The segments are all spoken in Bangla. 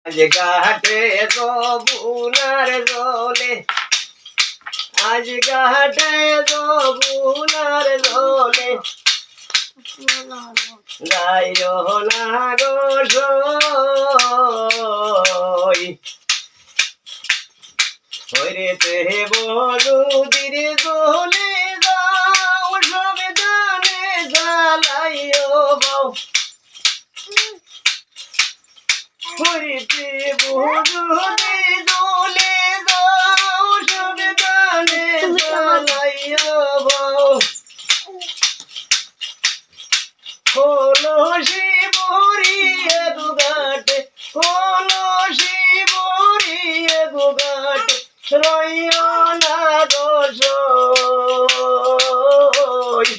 আজ ঘাটে যমুনার জলে, আজ ঘাটে যমুনার জলে, যাইও না গো সই, হইরেতে বড়ুদির জলে যাও, সব জানে জ্বালাইও বাও, হইতে বড়ুদি জলে যাও, সব জানে জ্বালাইও বাও, কলসি ভরিয়ে দুঘাটে, কলসি ভরিয়ে দুঘাটে, রইও না গো সই,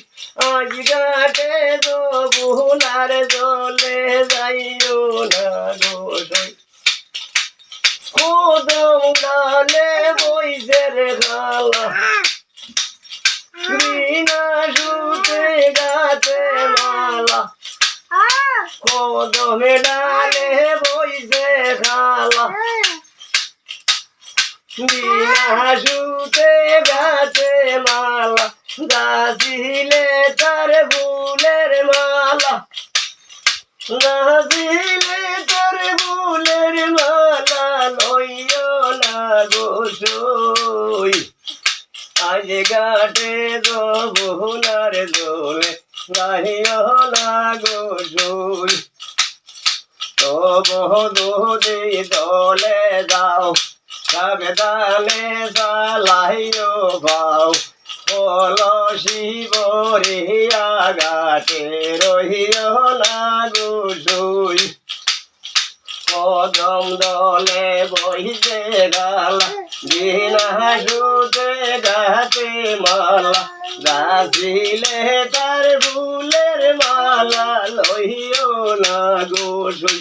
আজ ঘাটে যমুনার জলে, যাইও না গো সই, কদম ডালে বইছে রে খালা, বিনা সুতে গাছে মালা, কদমে ডালে বইছে খালা, বিনা সুতে গাছে মালা, গাছিলে তার ফুলের মালা, গাছিলে তার ফুলের মালা, লইও না গো সই, আজ ঘাটে যমুনার জলে, যাইও না গো সই, বধূদি দলে যাও, সাবধানে চালাইও বাও, কলসি ভরিয়া ঘাটে, রহিও না গো সই, কদম দলে বইছে গালা, বিনা সুতে গাছে মালা, গাছিলে তার ফুলের মালা, লইও না গো সই।